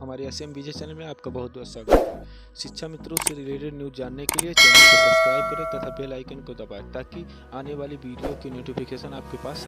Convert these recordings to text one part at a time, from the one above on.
हमारे एसएम विजय चैनल में आपका बहुत बहुत स्वागत है। शिक्षा मित्रों से रिलेटेड न्यूज़ जानने के लिए चैनल को सब्सक्राइब करें तथा बेल आइकन को दबाएं ताकि आने वाली वीडियो की नोटिफिकेशन आपके पास।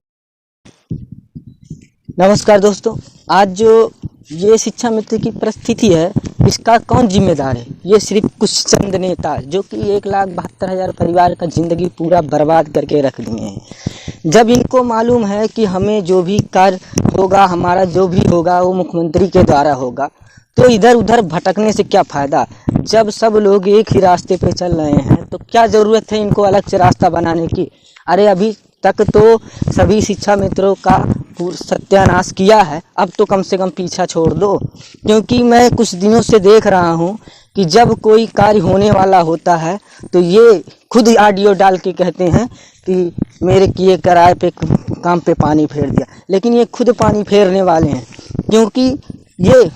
नमस्कार दोस्तों, आज जो ये शिक्षा मित्र की परिस्थिति है इसका कौन जिम्मेदार है? ये सिर्फ कुछ चंद नेता जो कि 1,72,000 परिवार का ज़िंदगी पूरा बर्बाद करके रख दिए हैं। जब इनको मालूम है कि हमें जो भी कार्य होगा, हमारा जो भी होगा वो मुख्यमंत्री के द्वारा होगा, तो इधर उधर भटकने से क्या फ़ायदा? जब सब लोग एक ही रास्ते पे चल रहे हैं तो क्या ज़रूरत है इनको अलग से रास्ता बनाने की? अरे अभी तक तो सभी शिक्षा मित्रों का सत्यानाश किया है, अब तो कम से कम पीछा छोड़ दो। क्योंकि मैं कुछ दिनों से देख रहा हूँ कि जब कोई कार्य होने वाला होता है तो ये खुद ऑडियो डाल के कहते हैं कि मेरे किए कराए पे काम पे पानी फेर दिया, लेकिन ये खुद पानी फेरने वाले हैं। क्योंकि ये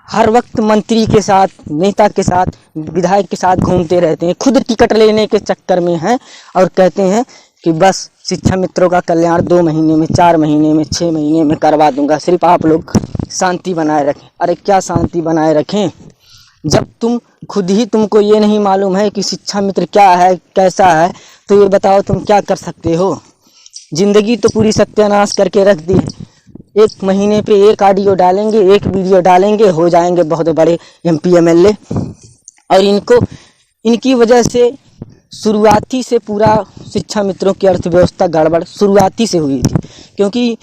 हर वक्त मंत्री के साथ, नेता के साथ, विधायक के साथ घूमते रहते हैं, खुद टिकट लेने के चक्कर में हैं और कहते हैं कि बस शिक्षा मित्रों का कल्याण 2 महीने में, 4 महीने में, 6 महीने में करवा दूंगा, सिर्फ आप लोग शांति बनाए रखें। अरे क्या शांति बनाए रखें जब खुद ही तुमको ये नहीं मालूम है कि शिक्षा मित्र क्या है, कैसा है, तो ये बताओ तुम क्या कर सकते हो? जिंदगी तो पूरी सत्यानाश करके रख दी है। 1 महीने पे एक ऑडियो डालेंगे, एक वीडियो डालेंगे, हो जाएंगे बहुत बड़े MP MLA। और इनकी वजह से शुरुआती से पूरा शिक्षा मित्रों की अर्थव्यवस्था गड़बड़ शुरुआती से हुई थी। क्योंकि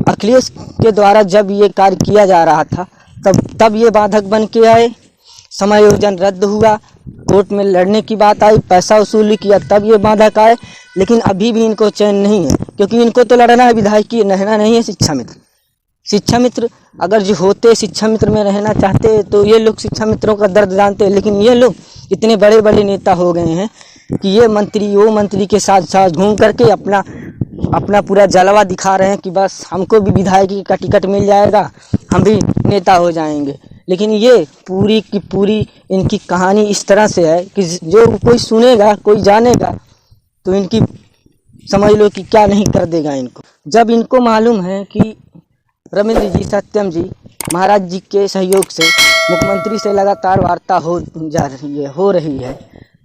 अखिलेश के द्वारा जब ये कार्य किया जा रहा था तब ये बाधक बन के आए, समायोजन रद्द हुआ, कोर्ट में लड़ने की बात आई, पैसा वसूली किया, तब ये बाधक आए। लेकिन अभी भी इनको चैन नहीं है, क्योंकि इनको तो लड़ना है, विधायक की रहना नहीं है शिक्षा मित्र। शिक्षा मित्र अगर जो होते शिक्षा मित्र में रहना चाहते तो ये लोग शिक्षा मित्रों का दर्द जानते, लेकिन ये लोग इतने बड़े बड़े नेता हो गए हैं कि ये मंत्री वो मंत्री के साथ साथ घूम करके अपना पूरा जलवा दिखा रहे हैं कि बस हमको भी विधायक का टिकट मिल जाएगा, हम भी नेता हो जाएंगे। लेकिन ये पूरी की पूरी इनकी कहानी इस तरह से है कि जो कोई सुनेगा, कोई जानेगा तो इनकी समझ लो कि क्या नहीं कर देगा इनको। जब इनको मालूम है कि रविंद्र जी, सत्यम जी, महाराज जी के सहयोग से मुख्यमंत्री से लगातार वार्ता हो रही है,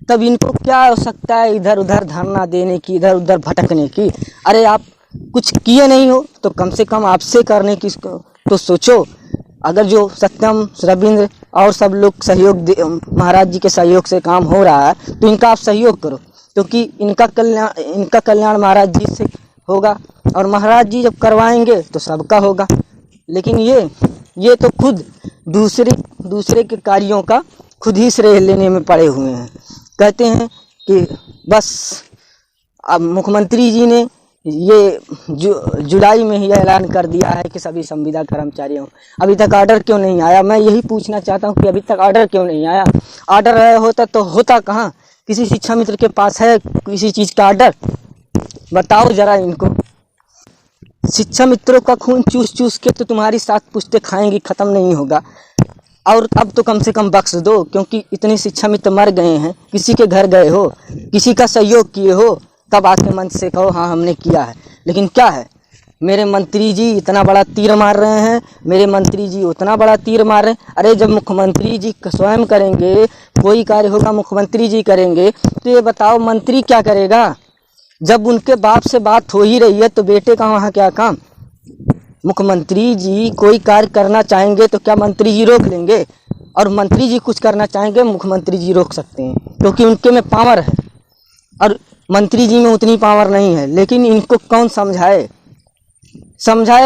तब इनको क्या आवश्यकता है इधर उधर धरना देने की, इधर उधर भटकने की? अरे आप कुछ किए नहीं हो तो कम से कम आपसे करने की तो सोचो। अगर जो सत्यम, रविंद्र और सब लोग महाराज जी के सहयोग से काम हो रहा है तो इनका आप सहयोग करो, क्योंकि इनका कल्याण महाराज जी से होगा और महाराज जी जब करवाएंगे तो सबका होगा। लेकिन ये तो खुद दूसरे के कार्यों का खुद ही श्रेय लेने में पड़े हुए हैं। कहते हैं कि बस अब मुख्यमंत्री जी ने ये जुलाई में ही ऐलान कर दिया है कि सभी संविदा कर्मचारियों, अभी तक ऑर्डर क्यों नहीं आया? मैं यही पूछना चाहता हूँ कि अभी तक ऑर्डर क्यों नहीं आया? ऑर्डर आया होता तो होता कहाँ? किसी शिक्षा मित्र के पास है किसी चीज़ का ऑर्डर? बताओ जरा इनको। शिक्षा मित्रों का खून चूस चूस के तो तुम्हारी 7 पुश्तें खाएंगी, ख़त्म नहीं होगा। और अब तो कम से कम बख्श दो, क्योंकि इतने शिक्षा मित्र मर गए हैं। किसी के घर गए हो, किसी का सहयोग किए हो, तब आके मंच से कहो हाँ हमने किया है। लेकिन क्या है, मेरे मंत्री जी इतना बड़ा तीर मार रहे हैं, मेरे मंत्री जी उतना बड़ा तीर मार रहे हैं। अरे जब मुख्यमंत्री जी स्वयं करेंगे, कोई कार्य होगा मुख्यमंत्री जी करेंगे, तो ये बताओ मंत्री क्या करेगा? जब उनके बाप से बात हो ही रही है तो बेटे का वहाँ क्या काम? मुख्यमंत्री जी कोई कार्य करना चाहेंगे तो क्या मंत्री जी रोक लेंगे? और मंत्री जी कुछ करना चाहेंगे, मुख्यमंत्री जी रोक सकते हैं, क्योंकि उनके में पावर है और मंत्री जी में उतनी पावर नहीं है। लेकिन इनको कौन समझाए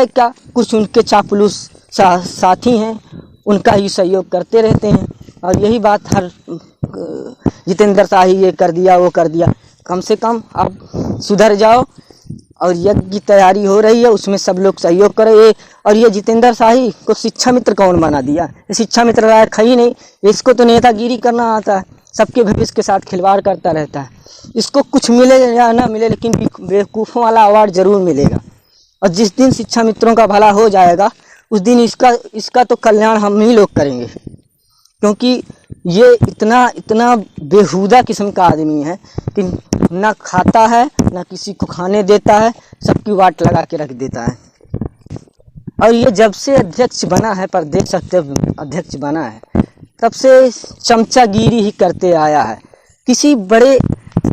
क्या? कुछ उनके चापलूस साथी हैं, उनका ही सहयोग करते रहते हैं। और यही बात हर जितेंद्र शाही ये कर दिया, वो कर दिया। कम से कम आप सुधर जाओ। और यज्ञ की तैयारी हो रही है, उसमें सब लोग सहयोग करें। और ये जितेंद्र शाही को शिक्षा मित्र कौन बना दिया? ये शिक्षा मित्र लायक है ही नहीं। इसको तो नेतागिरी करना आता है, सबके भविष्य के साथ खिलवाड़ करता रहता है। इसको कुछ मिले या ना मिले, लेकिन बेवकूफ़ों वाला अवार्ड जरूर मिलेगा। और जिस दिन शिक्षा मित्रों का भला हो जाएगा उस दिन इसका तो कल्याण हम ही लोग करेंगे। क्योंकि ये इतना बेहुदा किस्म का आदमी है कि ना खाता है, ना किसी को खाने देता है, सबकी वाट लगा के रख देता है। और ये जब से अध्यक्ष बना है, प्रदेश अध्यक्ष बना है, तब से चमचागिरी ही करते आया है। किसी बड़े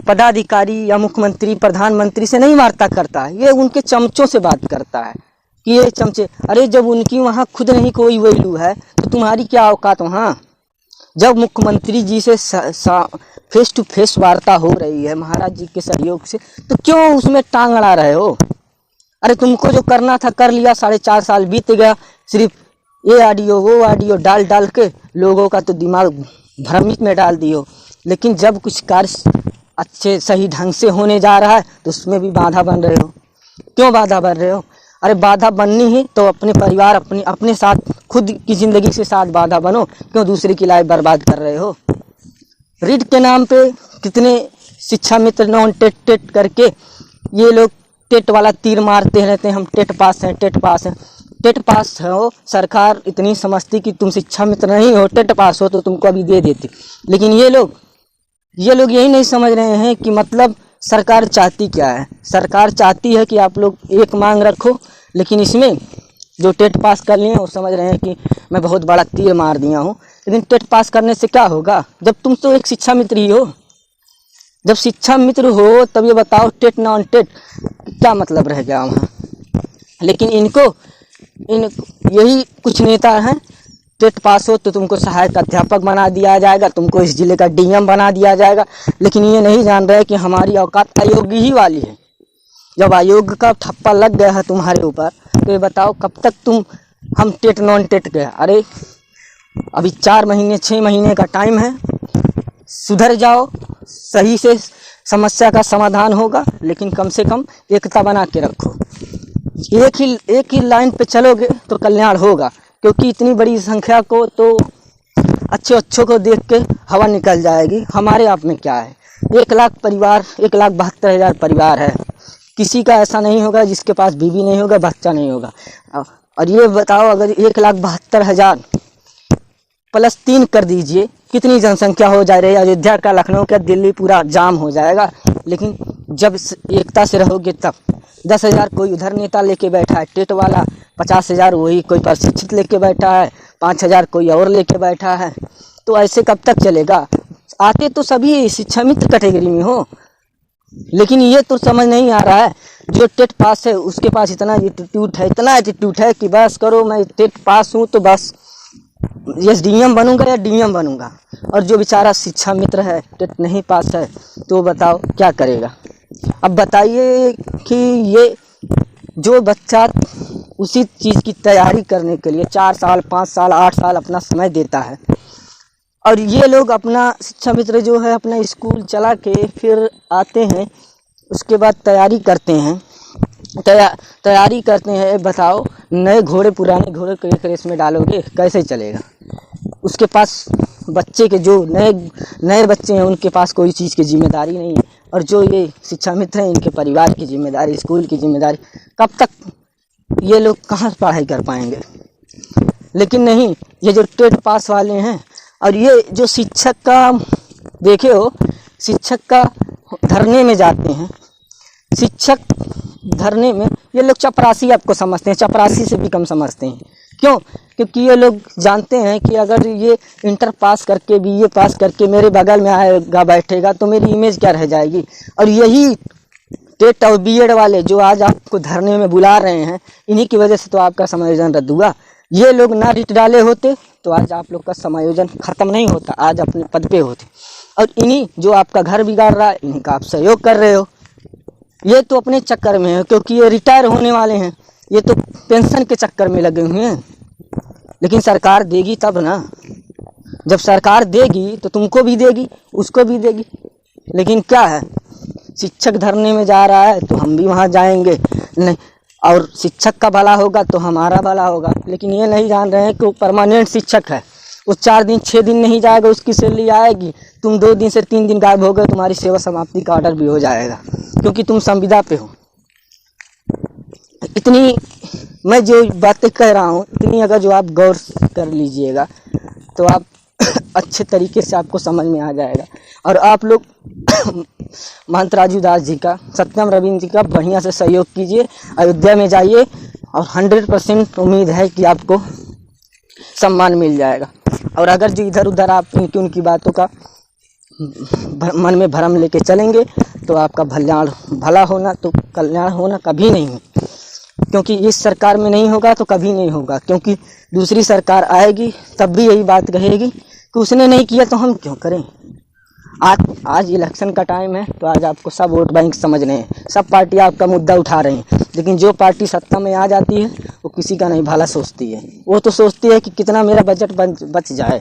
पदाधिकारी या मुख्यमंत्री प्रधानमंत्री से नहीं वार्ता करता है, ये उनके चमचों से बात करता है कि ये चमचे। अरे जब उनकी वहाँ खुद नहीं कोई वैल्यू है तो तुम्हारी क्या औकात वहाँ। जब मुख्यमंत्री जी से फेस टू फेस वार्ता हो रही है महाराज जी के सहयोग से, तो क्यों उसमें टांग अड़ा रहे हो। अरे तुमको जो करना था कर लिया, 4.5 साल बीत गया, सिर्फ ये ऑडियो वो ऑडियो डाल डाल के लोगों का तो दिमाग भ्रमित में डाल दियो। लेकिन जब कुछ कार्य अच्छे सही ढंग से होने जा रहा है तो उसमें भी बाधा बन रहे हो। क्यों बाधा बन रहे हो। अरे बाधा बननी ही तो अपने परिवार अपने साथ खुद की ज़िंदगी के साथ बाधा बनो, क्यों दूसरे की लाइफ बर्बाद कर रहे हो। रीड के नाम पे कितने शिक्षा मित्र नॉन टेट करके ये लोग टेट वाला तीर मारते रहते हैं, हम टेट पास हैं टेट पास हैं। टेट पास हो, सरकार इतनी समझती कि तुम शिक्षा मित्र नहीं हो, टेट पास हो तो तुमको अभी दे देती। लेकिन ये लोग यही नहीं समझ रहे हैं कि मतलब सरकार चाहती क्या है। सरकार चाहती है कि आप लोग एक मांग रखो, लेकिन इसमें जो टेट पास कर लिए हैं वो समझ रहे हैं कि मैं बहुत बड़ा तीर मार दिया हूँ। लेकिन टेट पास करने से क्या होगा, जब तुम तो एक शिक्षा मित्र ही हो। जब शिक्षा मित्र हो तब ये बताओ टेट नॉन टेट क्या मतलब रह गया वहाँ। लेकिन यही कुछ नेता हैं, टेट पास हो तो तुमको सहायक अध्यापक बना दिया जाएगा, तुमको इस जिले का डीएम बना दिया जाएगा। लेकिन ये नहीं जान रहे कि हमारी औकात अयोग्य ही वाली है। जब अयोग्य का ठप्पा लग गया है तुम्हारे ऊपर तो ये बताओ कब तक हम टेट नॉन टेट गए। अरे अभी 4 महीने 6 महीने का टाइम है, सुधर जाओ, सही से समस्या का समाधान होगा। लेकिन कम से कम एकता बना के रखो, एक ही लाइन पे चलोगे तो कल्याण होगा। क्योंकि इतनी बड़ी संख्या को तो अच्छों को देख के हवा निकल जाएगी। हमारे आप में क्या है, 1 लाख परिवार, 1,72,000 परिवार है। किसी का ऐसा नहीं होगा जिसके पास बीवी नहीं होगा, बच्चा नहीं होगा। और ये बताओ अगर 1,72,000 प्लस 3 कर दीजिए, कितनी जनसंख्या हो जा रही है। अयोध्या का, लखनऊ का, दिल्ली पूरा जाम हो जाएगा। लेकिन जब एकता से रहोगे तब 10,000 कोई उधर नेता लेके बैठा है टेट वाला, 50,000 वही कोई प्रशिक्षित लेके बैठा है, 5,000 कोई और लेके बैठा है। तो ऐसे कब तक चलेगा। आते तो सभी शिक्षा मित्र कैटेगरी में हो, लेकिन ये तो समझ नहीं आ रहा है। जो टेट पास है उसके पास इतना एटीट्यूड है कि बस करो, मैं टेट पास हूँ तो बस एसडीएम बनूंगा या डीएम बनूंगा। और जो बेचारा शिक्षा मित्र है, टेट नहीं पास है, तो बताओ क्या करेगा। अब बताइए कि ये जो बच्चा उसी चीज़ की तैयारी करने के लिए 4 साल 5 साल 8 साल अपना समय देता है, और ये लोग अपना शिक्षा मित्र जो है अपना स्कूल चला के फिर आते हैं, उसके बाद तैयारी करते हैं। बताओ नए घोड़े पुराने घोड़े के एक रेस में डालोगे, कैसे चलेगा। उसके पास बच्चे के जो नए बच्चे हैं उनके पास कोई चीज़ की जिम्मेदारी नहीं है। और जो ये शिक्षा मित्र हैं इनके परिवार की जिम्मेदारी, स्कूल की जिम्मेदारी, कब तक ये लोग कहाँ पढ़ाई कर पाएंगे। लेकिन नहीं, ये जो टेट पास वाले हैं और ये जो शिक्षक का देखे हो, शिक्षक का धरने में जाते हैं, शिक्षक धरने में ये लोग चपरासी आपको समझते हैं, चपरासी से भी कम समझते हैं। क्यों? क्योंकि ये लोग जानते हैं कि अगर ये इंटर पास करके बीए पास करके मेरे बगल में आएगा बैठेगा तो मेरी इमेज क्या रह जाएगी। और यही टेट और बीएड वाले जो आज आपको धरने में बुला रहे हैं, इन्हीं की वजह से तो आपका समायोजन रद्द हुआ। ये लोग ना रिट डाले होते तो आज आप लोग का समायोजन खत्म नहीं होता, आज अपने पद पे होते। और इन्हीं जो आपका घर बिगाड़ रहा है, इन्हीं का आप सहयोग कर रहे हो। ये तो अपने चक्कर में है, क्योंकि ये रिटायर होने वाले हैं, ये तो पेंशन के चक्कर में लगे हुए हैं। लेकिन सरकार देगी तब ना, जब सरकार देगी तो तुमको भी देगी, उसको भी देगी। लेकिन क्या है, शिक्षक धरने में जा रहा है तो हम भी वहाँ जाएंगे नहीं, और शिक्षक का भला होगा तो हमारा भला होगा। लेकिन ये नहीं जान रहे हैं कि वो परमानेंट शिक्षक है, वो 4 दिन 6 दिन नहीं जाएगा, उसकी सैलरी आएगी, तुम 2 दिन से 3 दिन गायब हो गए, तुम्हारी सेवा समाप्ति का ऑर्डर भी हो जाएगा, क्योंकि तुम संविदा पे हो। इतनी मैं जो बातें कह रहा हूँ, इतनी अगर जो आप गौर कर लीजिएगा तो आप अच्छे तरीके से आपको समझ में आ जाएगा। और आप लोग महंत राजू दास जी का, सत्यम रविंद्र जी का बढ़िया से सहयोग कीजिए, अयोध्या में जाइए, और 100% उम्मीद है कि आपको सम्मान मिल जाएगा। और अगर जो इधर उधर आप उनकी बातों का मन में भ्रम लेके चलेंगे तो आपका भला होना तो कल्याण होना कभी नहीं है, क्योंकि इस सरकार में नहीं होगा तो कभी नहीं होगा। क्योंकि दूसरी सरकार आएगी तब भी यही बात कहेगी कि उसने नहीं किया तो हम क्यों करें। आज इलेक्शन का टाइम है तो आज आपको सब वोट बैंक समझ रहे हैं, सब पार्टी आपका मुद्दा उठा रही हैं, लेकिन जो पार्टी सत्ता में आ जाती है वो किसी का नहीं भला सोचती है। वो तो सोचती है कि कितना मेरा बजट बच जाए।